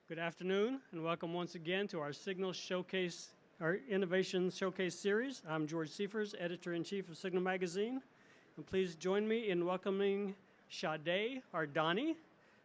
Good afternoon, and welcome once again to our Signal Showcase, our Innovation Showcase series. I'm George Seifers, Editor-in-Chief of Signal Magazine. And please join me in welcoming Sade Ardani,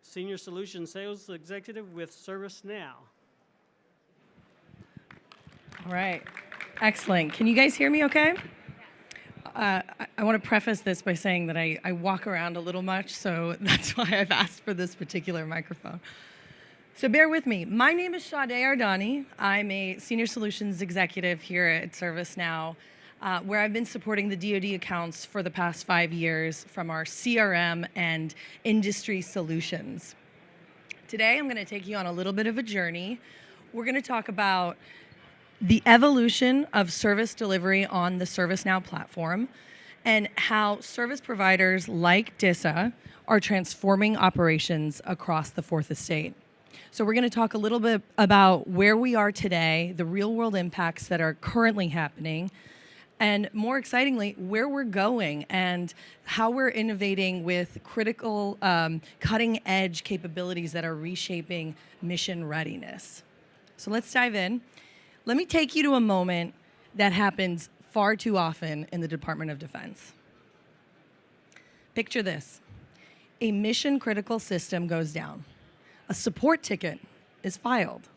Senior Solution Sales Executive with ServiceNow. All right, excellent. Can you guys hear me okay? I want to preface this by saying that I walk around a little much, so that's why I've asked for this particular microphone. So bear with me. My name is Sade Ardani. I'm a Senior Solutions Executive here at ServiceNow, where I've been supporting the DoD accounts for the past 5 years from our CRM and industry solutions. Today, I'm going to take you on a little bit of a journey. We're going to talk about the evolution of service delivery on the ServiceNow platform and how service providers like DISA are transforming operations across the Fourth Estate. So we're going to talk a little bit about where we are today, the real-world impacts that are currently happening, and more excitingly, where we're going and how we're innovating with critical cutting-edge capabilities that are reshaping mission readiness. So let's dive in. Let me take you to a moment that happens far too often in the Department of Defense. Picture this. A mission-critical system goes down. A support ticket is filed,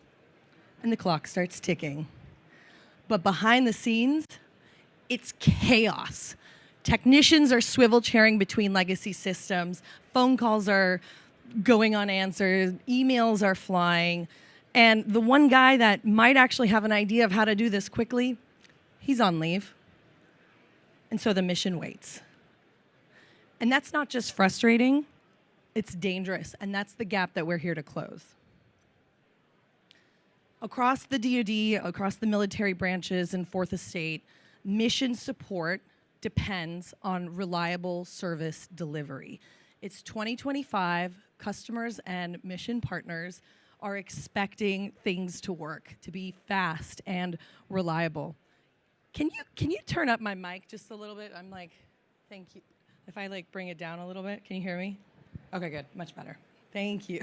and the clock starts ticking. But behind the scenes, it's chaos. Technicians are swivel chairing between legacy systems, phone calls are going unanswered, emails are flying, and the one guy that might actually have an idea of how to do this quickly, he's on leave. And so the mission waits. And that's not just frustrating, it's dangerous, and that's the gap that we're here to close. Across the DoD, across the military branches and Fourth Estate, mission support depends on reliable service delivery. It's 2025, customers and mission partners are expecting things to work, to be fast and reliable. Can you turn up my mic just a little bit? I'm like, thank you. If I like bring it down a little bit, can you hear me? Okay, good, much better. Thank you.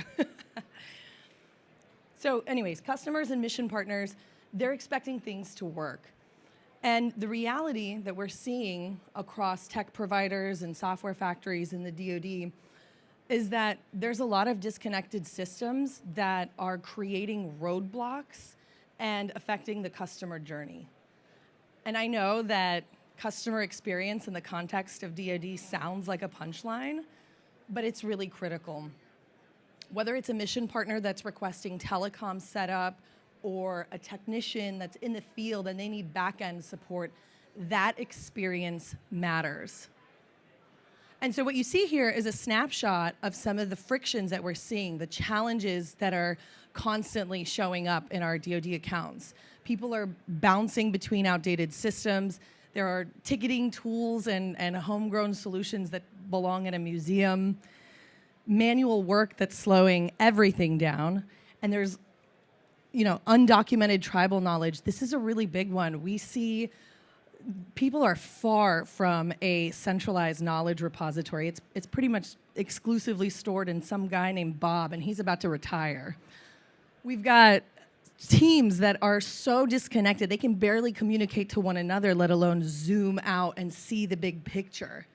So anyways, customers and mission partners, they're expecting things to work. And the reality that we're seeing across tech providers and software factories in the DoD is that there's a lot of disconnected systems that are creating roadblocks and affecting the customer journey. And I know that customer experience in the context of DoD sounds like a punchline, but it's really critical. Whether it's a mission partner that's requesting telecom setup or a technician that's in the field and they need back-end support, that experience matters. And so what you see here is a snapshot of some of the frictions that we're seeing, the challenges that are constantly showing up in our DoD accounts. People are bouncing between outdated systems. There are ticketing tools and homegrown solutions that belong in a museum, manual work that's slowing everything down, and there's undocumented tribal knowledge. This is a really big one. We see people are far from a centralized knowledge repository. It's pretty much exclusively stored in some guy named Bob, and he's about to retire. We've got teams that are so disconnected, they can barely communicate to one another, let alone zoom out and see the big picture.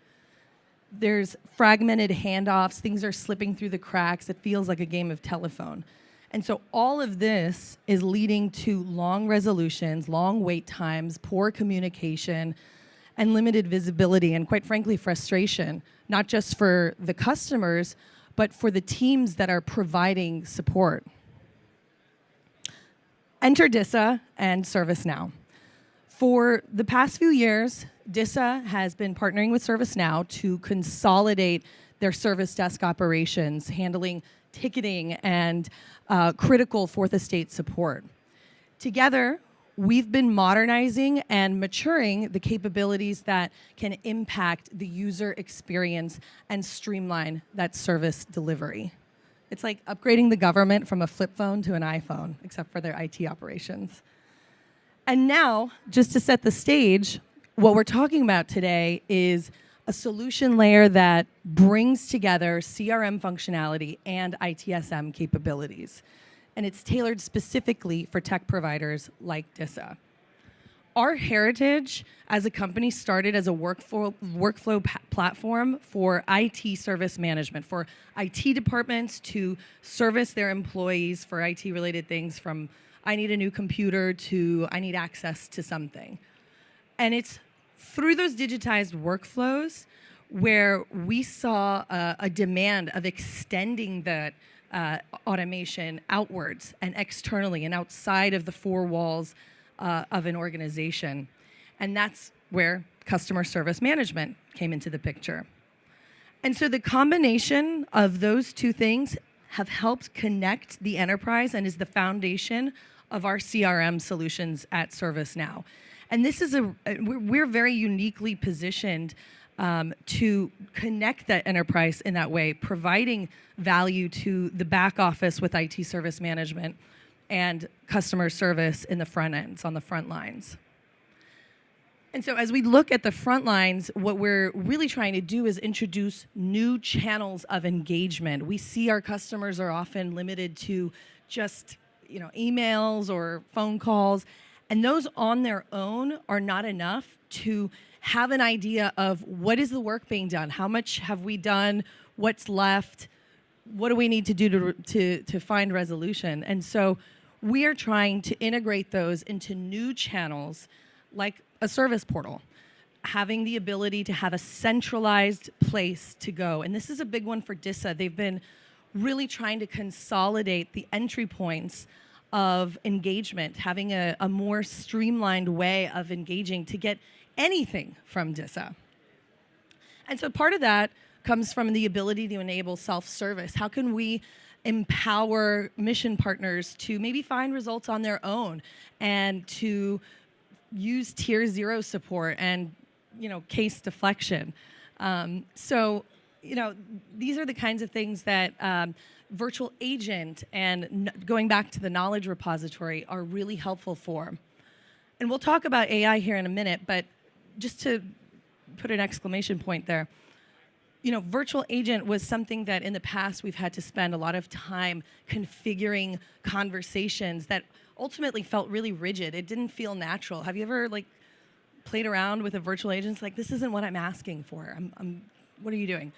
There's fragmented handoffs, things are slipping through the cracks, it feels like a game of telephone. And so all of this is leading to long resolutions, long wait times, poor communication, and limited visibility, and quite frankly, frustration, not just for the customers, but for the teams that are providing support. Enter DISA and ServiceNow. For the past few years, DISA has been partnering with ServiceNow to consolidate their service desk operations, handling ticketing and critical Fourth Estate support. Together, we've been modernizing and maturing the capabilities that can impact the user experience and streamline that service delivery. It's like upgrading the government from a flip phone to an iPhone, except for their IT operations. And now, just to set the stage, what we're talking about today is a solution layer that brings together CRM functionality and ITSM capabilities. and it's tailored specifically for tech providers like DISA. Our heritage as a company started as a workflow platform for IT service management, for IT departments to service their employees for IT-related things, from I need a new computer to I need access to something. And it's through those digitized workflows where we saw a demand of extending that automation outwards and externally and outside of the four walls of an organization. And that's where customer service management came into the picture. And so the combination of those two things have helped connect the enterprise and is the foundation of our CRM solutions at ServiceNow. And this is we're very uniquely positioned to connect that enterprise in that way, providing value to the back office with IT service management and customer service in the front ends, on the front lines. And so as we look at the front lines, what we're really trying to do is introduce new channels of engagement. We see our customers are often limited to just emails or phone calls, and those on their own are not enough to have an idea of what is the work being done, how much have we done, what's left, what do we need to do to find resolution. And so we are trying to integrate those into new channels like a service portal, having the ability to have a centralized place to go. And this is a big one for DISA. They've been really trying to consolidate the entry points of engagement, having a more streamlined way of engaging to get anything from DISA. And so part of that comes from the ability to enable self-service. How can we empower mission partners to maybe find results on their own and to use tier 0 support and case deflection? So these are the kinds of things that virtual agent and going back to the knowledge repository are really helpful for. And we'll talk about AI here in a minute, but just to put an exclamation point there, virtual agent was something that in the past we've had to spend a lot of time configuring conversations that ultimately felt really rigid. It didn't feel natural. Have you ever played around with a virtual agent? It's like, this isn't what I'm asking for. What are you doing?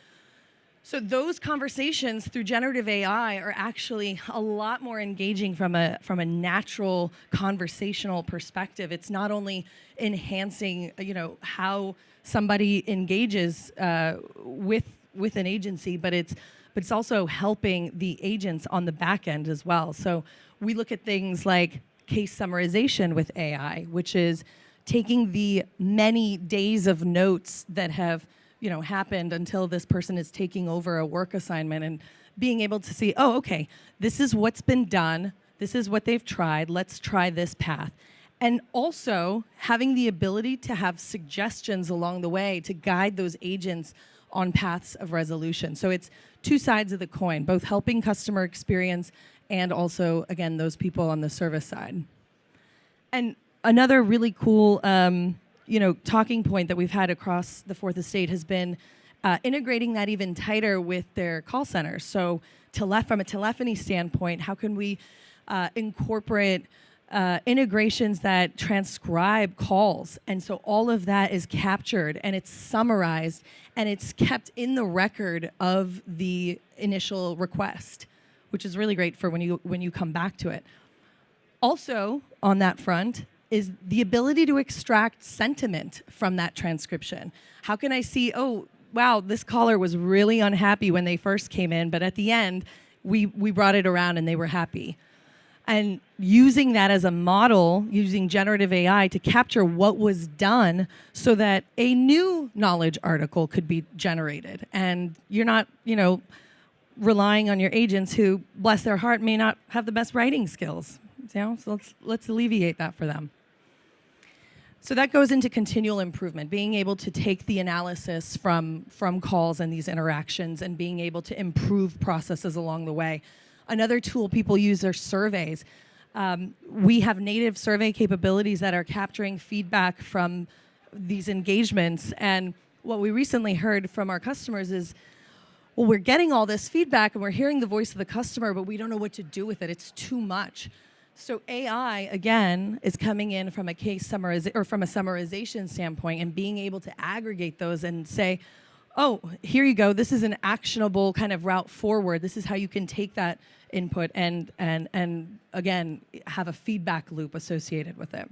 So those conversations through generative AI are actually a lot more engaging from a natural conversational perspective. It's not only enhancing, how somebody engages with an agency, but it's also helping the agents on the back end as well. So we look at things like case summarization with AI, which is taking the many days of notes that have happened until this person is taking over a work assignment and being able to see, oh, okay, this is what's been done, this is what they've tried, let's try this path. And also having the ability to have suggestions along the way to guide those agents on paths of resolution. So it's two sides of the coin, both helping customer experience and also, again, those people on the service side. And another really cool talking point that we've had across the Fourth Estate has been integrating that even tighter with their call centers. So from a telephony standpoint, how can we incorporate integrations that transcribe calls? And so all of that is captured and it's summarized and it's kept in the record of the initial request, which is really great for when you come back to it. Also, on that front, is the ability to extract sentiment from that transcription. How can I see, oh, wow, this caller was really unhappy when they first came in, but at the end, we brought it around and they were happy. And using that as a model, using generative AI to capture what was done so that a new knowledge article could be generated. And you're not, relying on your agents who, bless their heart, may not have the best writing skills. So let's alleviate that for them. So that goes into continual improvement, being able to take the analysis from calls and these interactions and being able to improve processes along the way. Another tool people use are surveys. We have native survey capabilities that are capturing feedback from these engagements. And what we recently heard from our customers is Well, we're getting all this feedback and we're hearing the voice of the customer, but we don't know what to do with it. It's too much. So AI, again, is coming in from a from a summarization standpoint and being able to aggregate those and say, oh, here you go. This is an actionable kind of route forward. This is how you can take that input and again, have a feedback loop associated with it.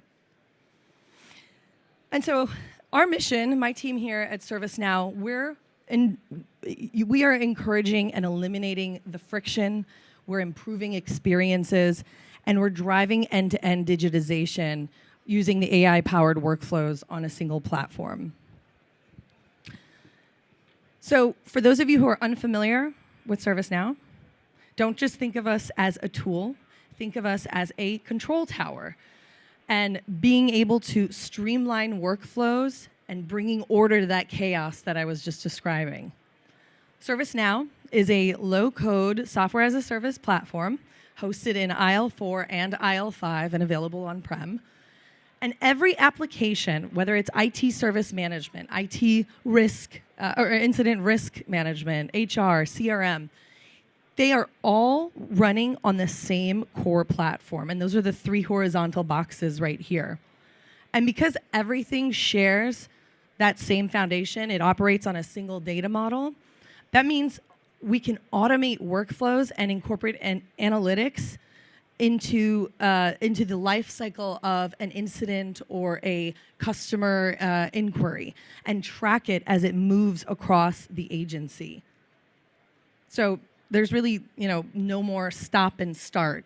And so our mission, my team here at ServiceNow, we are encouraging and eliminating the friction. We're improving experiences, and we're driving end-to-end digitization using the AI-powered workflows on a single platform. So for those of you who are unfamiliar with ServiceNow, don't just think of us as a tool. Think of us as a control tower. And being able to streamline workflows and bringing order to that chaos that I was just describing. ServiceNow is a low-code software-as-a-service platform hosted in IL4 and IL5 and available on-prem. And every application, whether it's IT service management, IT risk, or incident risk management, HR, CRM, they are all running on the same core platform. And those are the 3 horizontal boxes right here. And because everything shares that same foundation, it operates on a single data model, that means we can automate workflows and incorporate analytics into the life cycle of an incident or a customer inquiry and track it as it moves across the agency. So there's really, no more stop and start.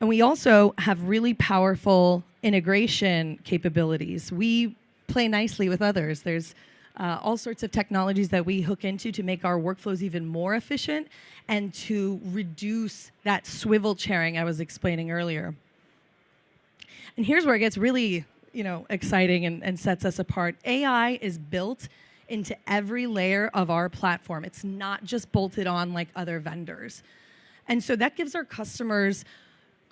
And we also have really powerful integration capabilities. We play nicely with others. There's all sorts of technologies that we hook into to make our workflows even more efficient and to reduce that swivel chairing I was explaining earlier. And here's where it gets really, exciting and sets us apart. AI is built into every layer of our platform. It's not just bolted on like other vendors. And so that gives our customers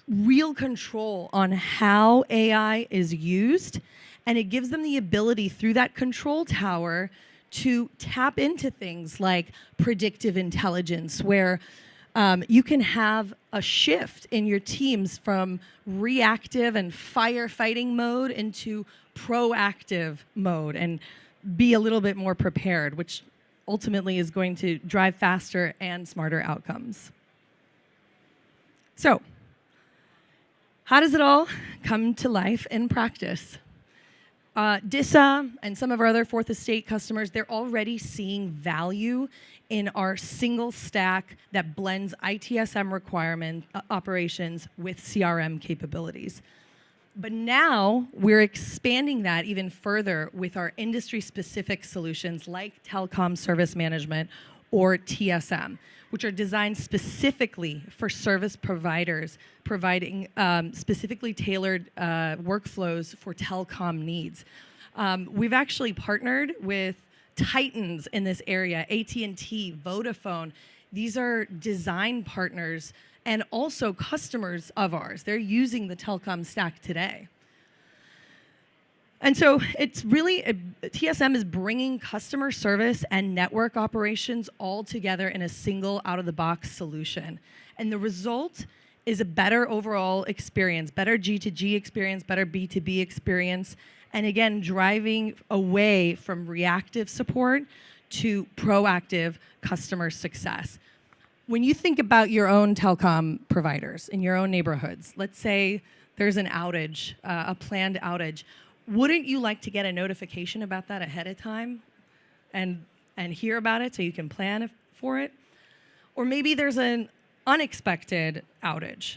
real control on how AI is used, and it gives them the ability through that control tower to tap into things like predictive intelligence, where you can have a shift in your teams from reactive and firefighting mode into proactive mode and be a little bit more prepared, which ultimately is going to drive faster and smarter outcomes. So, how does it all come to life in practice? DISA and some of our other fourth estate customers, they're already seeing value in our single stack that blends ITSM operations with CRM capabilities. But now we're expanding that even further with our industry-specific solutions like Telecom Service Management or TSM, which are designed specifically for service providers, providing specifically tailored workflows for telecom needs. We've actually partnered with titans in this area, AT&T, Vodafone. These are design partners and also customers of ours. They're using the telecom stack today. And so it's really, TSM is bringing customer service and network operations all together in a single out-of-the-box solution. And the result is a better overall experience, better G2G experience, better B2B experience, and again, driving away from reactive support to proactive customer success. When you think about your own telecom providers in your own neighborhoods, let's say there's an outage, a planned outage, wouldn't you like to get a notification about that ahead of time and hear about it so you can plan for it? Or maybe there's an unexpected outage.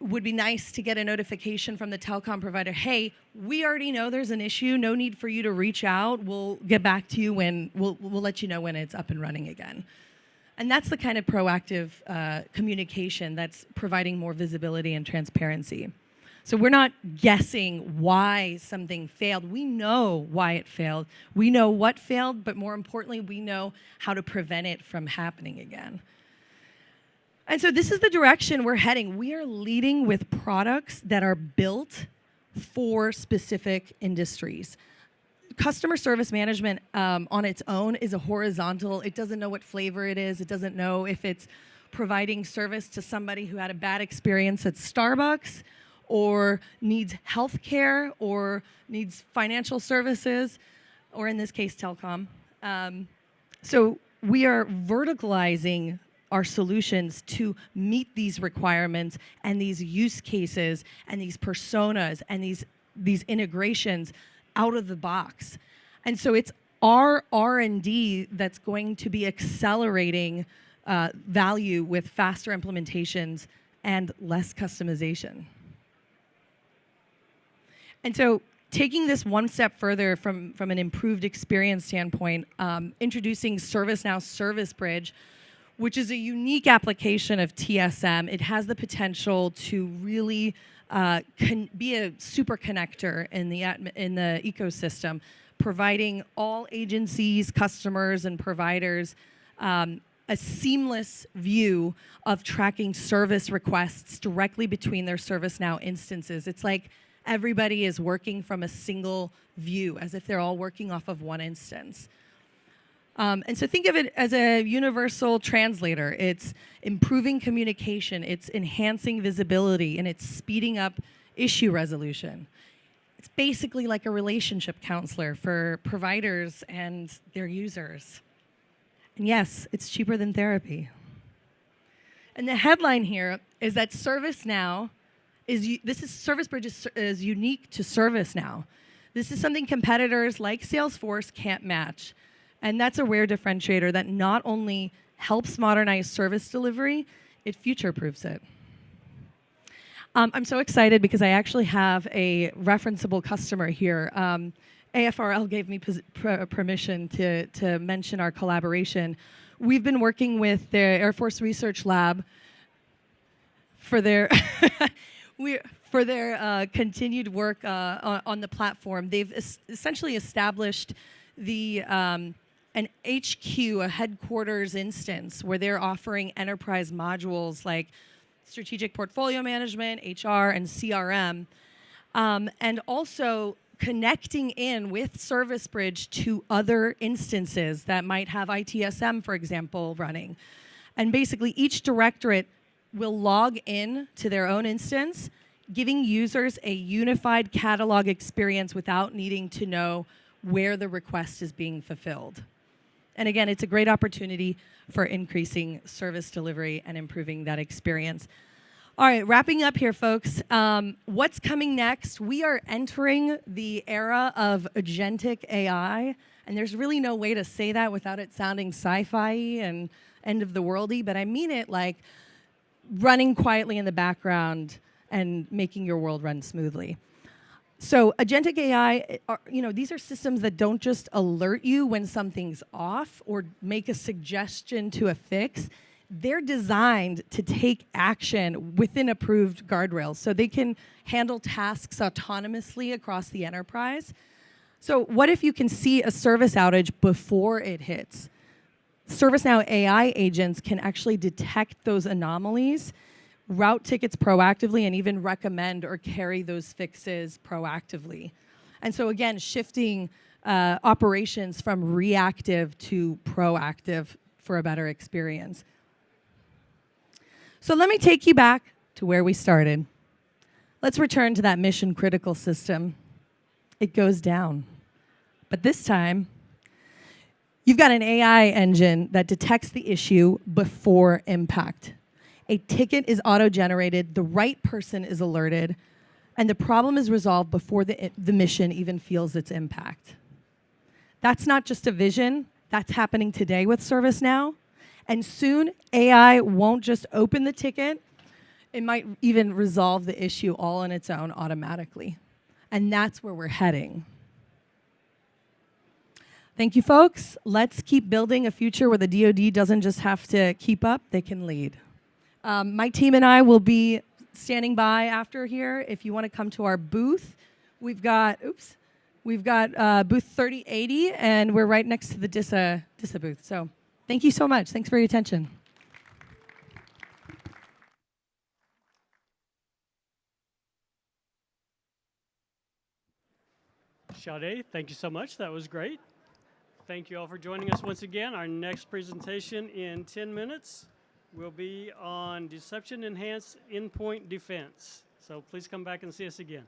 Would be nice to get a notification from the telecom provider, hey, we already know there's an issue, no need for you to reach out, we'll get back to you when, we'll let you know when it's up and running again. And that's the kind of proactive communication that's providing more visibility and transparency. So we're not guessing why something failed. We know why it failed. We know what failed, but more importantly, we know how to prevent it from happening again. And so this is the direction we're heading. We are leading with products that are built for specific industries. customer service management on its own is a horizontal. It doesn't know what flavor it is. It doesn't know if it's providing service to somebody who had a bad experience at Starbucks or needs health care or needs financial services, or in this case, telecom. So we are verticalizing our solutions to meet these requirements and these use cases and these personas and these integrations out of the box. And so it's our R&D that's going to be accelerating value with faster implementations and less customization. And so taking this one step further from an improved experience standpoint, introducing ServiceNow Service Bridge, which is a unique application of TSM. It has the potential to really be a super connector in the ecosystem, providing all agencies, customers, and providers a seamless view of tracking service requests directly between their ServiceNow instances. It's like everybody is working from a single view, as if they're all working off of one instance. And so think of it as a universal translator. It's improving communication, it's enhancing visibility, and it's speeding up issue resolution. It's basically like a relationship counselor for providers and their users. And yes, it's cheaper than therapy. And the headline here is that ServiceNow Service Bridge is unique to ServiceNow. This is something competitors like Salesforce can't match. And that's a rare differentiator that not only helps modernize service delivery, it future-proofs it. I'm so excited because I actually have a referenceable customer here. AFRL gave me permission to mention our collaboration. We've been working with the Air Force Research Lab for their continued work on the platform. They've essentially established an HQ, a headquarters instance, where they're offering enterprise modules like strategic portfolio management, HR, and CRM, and also connecting in with Service Bridge to other instances that might have ITSM, for example, running. And basically, each directorate will log in to their own instance, giving users a unified catalog experience without needing to know where the request is being fulfilled. And again, it's a great opportunity for increasing service delivery and improving that experience. All right, wrapping up here, folks. What's coming next? We are entering the era of agentic AI, and there's really no way to say that without it sounding sci-fi and end of the worldy, but I mean it like running quietly in the background and making your world run smoothly. So agentic AI, these are systems that don't just alert you when something's off or make a suggestion to a fix. They're designed to take action within approved guardrails, so they can handle tasks autonomously across the enterprise. So what if you can see a service outage before it hits? ServiceNow AI agents can actually detect those anomalies, route tickets proactively, and even recommend or carry those fixes proactively. And so again, shifting operations from reactive to proactive for a better experience. So let me take you back to where we started. Let's return to that mission critical system. It goes down. But this time, you've got an AI engine that detects the issue before impact. A ticket is auto-generated, the right person is alerted, and the problem is resolved before the mission even feels its impact. That's not just a vision, that's happening today with ServiceNow. And soon, AI won't just open the ticket, it might even resolve the issue all on its own automatically. And that's where we're heading. Thank you, folks. Let's keep building a future where the DoD doesn't just have to keep up, they can lead. My team and I will be standing by after here. If you want to come to our booth, we've got booth 3080, and we're right next to the DISA booth. So thank you so much. Thanks for your attention. Sade, thank you so much. That was great. Thank you all for joining us once again. Our next presentation in 10 minutes will be on deception-enhanced endpoint defense. So please come back and see us again.